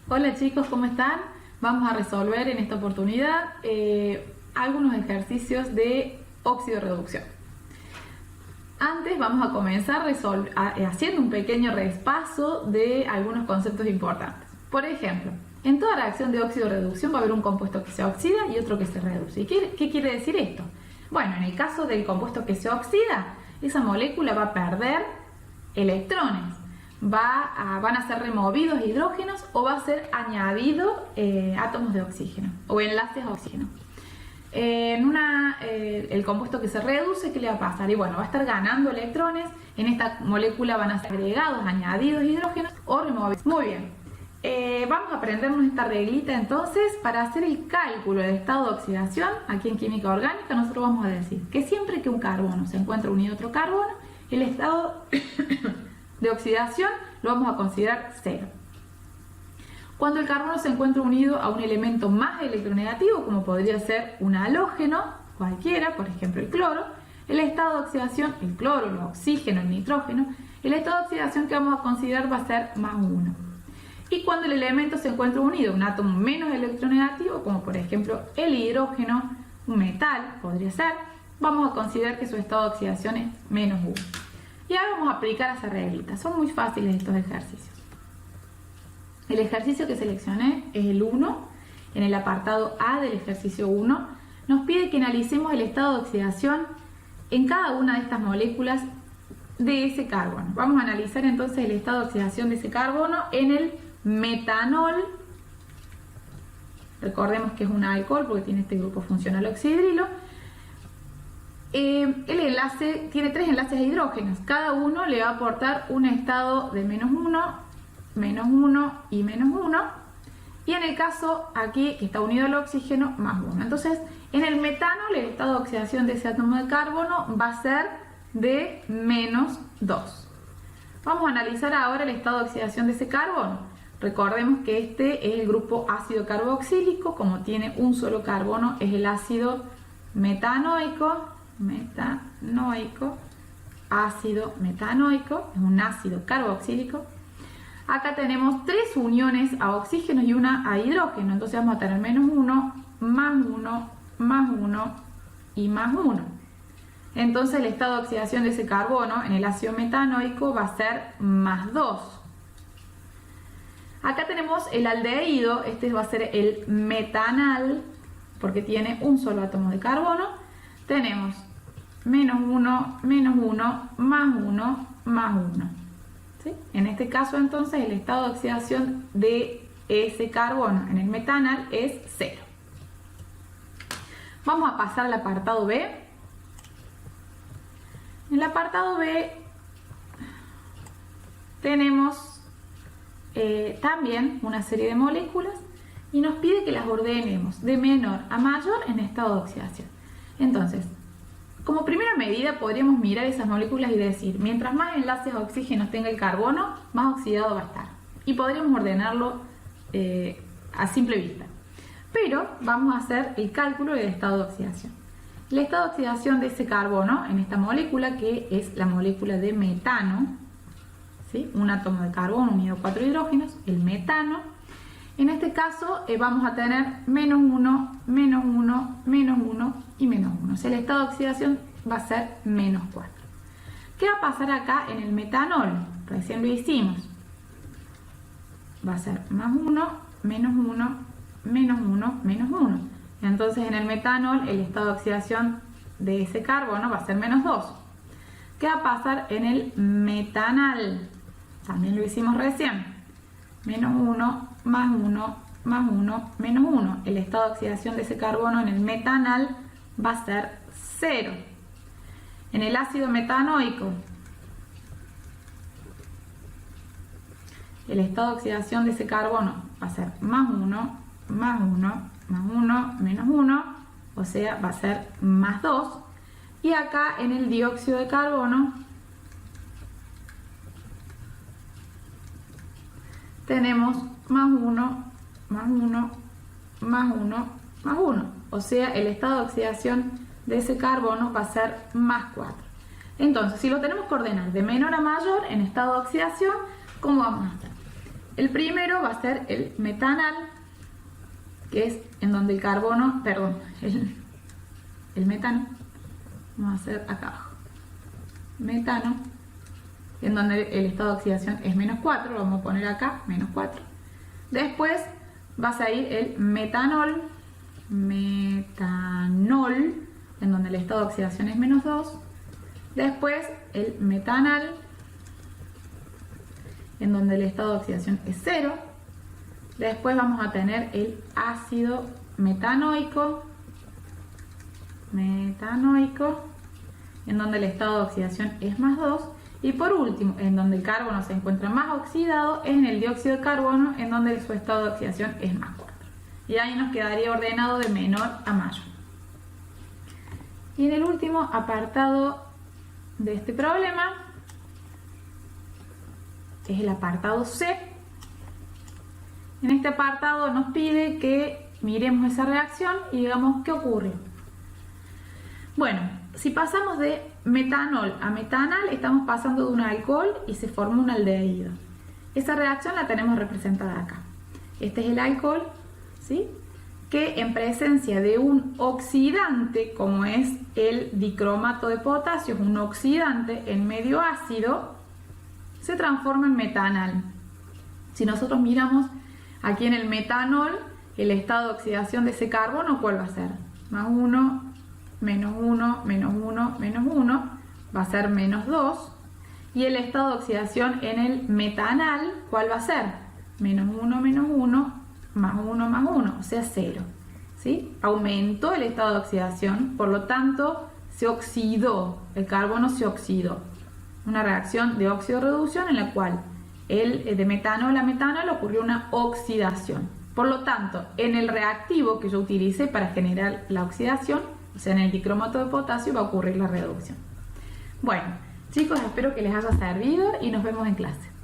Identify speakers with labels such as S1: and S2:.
S1: Hola chicos, ¿cómo están? Vamos a resolver en esta oportunidad algunos ejercicios de oxidorreducción. Antes vamos a comenzar haciendo un pequeño repaso de algunos conceptos importantes. Por ejemplo, en toda reacción de oxidorreducción va a haber un compuesto que se oxida y otro que se reduce. ¿Y qué quiere decir esto? Bueno, en el caso del compuesto que se oxida, esa molécula va a perder electrones. Van a ser removidos hidrógenos o va a ser añadido átomos de oxígeno o enlaces a oxígeno. El compuesto que se reduce, ¿qué le va a pasar? Y bueno, va a estar ganando electrones. En esta molécula van a ser agregados, añadidos hidrógenos o removidos. Muy bien. Vamos a aprendernos esta reglita entonces. Para hacer el cálculo del estado de oxidación, aquí en química orgánica, nosotros vamos a decir que siempre que un carbono se encuentra unido a otro carbono, el estado de oxidación lo vamos a considerar cero. Cuando el carbono se encuentra unido a un elemento más electronegativo, como podría ser un halógeno cualquiera, por ejemplo el cloro, el estado de oxidación, el cloro, el oxígeno, el nitrógeno, el estado de oxidación que vamos a considerar va a ser más 1. Y cuando el elemento se encuentra unido a un átomo menos electronegativo, como por ejemplo el hidrógeno, un metal podría ser, vamos a considerar que su estado de oxidación es menos 1. Y ahora vamos a aplicar esa reglita. Son muy fáciles estos ejercicios. El ejercicio que seleccioné es el 1. En el apartado A del ejercicio 1 nos pide que analicemos el estado de oxidación en cada una de estas moléculas de ese carbono. Vamos a analizar entonces el estado de oxidación de ese carbono en el metanol. Recordemos que es un alcohol porque tiene este grupo funcional oxidrilo. El enlace tiene 3 enlaces de hidrógenos. Cada uno le va a aportar un estado de menos 1 y menos 1. Y en el caso aquí que está unido al oxígeno, más 1. Entonces, en el metanol el estado de oxidación de ese átomo de carbono va a ser de menos 2. Vamos a analizar ahora el estado de oxidación de ese carbono. Recordemos que este es el grupo ácido carboxílico. Como tiene un solo carbono, es el ácido metanoico, ácido metanoico, es un ácido carboxílico. Acá tenemos 3 uniones a oxígeno y una a hidrógeno, entonces vamos a tener menos 1, más 1, más 1 y más 1. Entonces el estado de oxidación de ese carbono en el ácido metanoico va a ser más 2. Acá tenemos el aldehído, este va a ser el metanal, porque tiene un solo átomo de carbono. Tenemos menos 1, más 1, más 1. ¿Sí? En este caso entonces el estado de oxidación de ese carbono en el metanal es 0. Vamos a pasar al apartado B. En el apartado B tenemos también una serie de moléculas y nos pide que las ordenemos de menor a mayor en estado de oxidación. Entonces, como primera medida podríamos mirar esas moléculas y decir, mientras más enlaces a oxígeno tenga el carbono, más oxidado va a estar. Y podríamos ordenarlo a simple vista. Pero vamos a hacer el cálculo del estado de oxidación. El estado de oxidación de ese carbono en esta molécula, que es la molécula de metano, ¿sí? Un átomo de carbono unido a 4 hidrógenos, el metano. En este caso vamos a tener menos 1, menos 1, menos 1 y menos 1. O sea, el estado de oxidación va a ser menos 4. ¿Qué va a pasar acá en el metanol? Recién lo hicimos. Va a ser más 1, menos 1, menos 1, menos 1. Entonces en el metanol el estado de oxidación de ese carbono va a ser menos 2. ¿Qué va a pasar en el metanal? También lo hicimos recién. Menos 1, más 1, más 1, menos 1. El estado de oxidación de ese carbono en el metanal va a ser 0. En el ácido metanoico, el estado de oxidación de ese carbono va a ser más 1, más 1, más 1, menos 1, o sea, va a ser más 2. Y acá en el dióxido de carbono tenemos más 1, más 1, más 1, más 1. O sea, el estado de oxidación de ese carbono va a ser más 4. Entonces, si lo tenemos que ordenar de menor a mayor en estado de oxidación, ¿cómo vamos a hacer? el primero va a ser el metanal, que es en donde el carbono, perdón, el metano, vamos a hacer acá abajo, metano, en donde el estado de oxidación es menos 4, lo vamos a poner acá, menos 4. Después va a salir el metanol, en donde el estado de oxidación es menos 2. Después el metanal, en donde el estado de oxidación es 0. Después vamos a tener el ácido metanoico, en donde el estado de oxidación es más 2. Y por último, en donde el carbono se encuentra más oxidado, es en el dióxido de carbono, en donde su estado de oxidación es más 4. Y ahí nos quedaría ordenado de menor a mayor. Y en el último apartado de este problema, es el apartado C. En este apartado nos pide que miremos esa reacción y digamos qué ocurre. Bueno, si pasamos de metanol a metanal, estamos pasando de un alcohol y se forma un aldehído. Esa reacción la tenemos representada acá. Este es el alcohol, ¿sí?, que en presencia de un oxidante, como es el dicromato de potasio, es un oxidante en medio ácido, se transforma en metanal. Si nosotros miramos aquí en el metanol, el estado de oxidación de ese carbono, ¿cuál va a ser? Más 1, menos 1, menos 1, menos 1, va a ser menos 2. Y el estado de oxidación en el metanal, ¿cuál va a ser? Menos 1, menos 1, más 1, más 1, o sea 0. ¿Sí? Aumentó el estado de oxidación, por lo tanto se oxidó, el carbono se oxidó. Una reacción de óxido-reducción en la cual de metanol a metanol ocurrió una oxidación. Por lo tanto, en el reactivo que yo utilicé para generar la oxidación, o sea, en el dicromato de potasio, va a ocurrir la reducción. Bueno, chicos, espero que les haya servido y nos vemos en clase.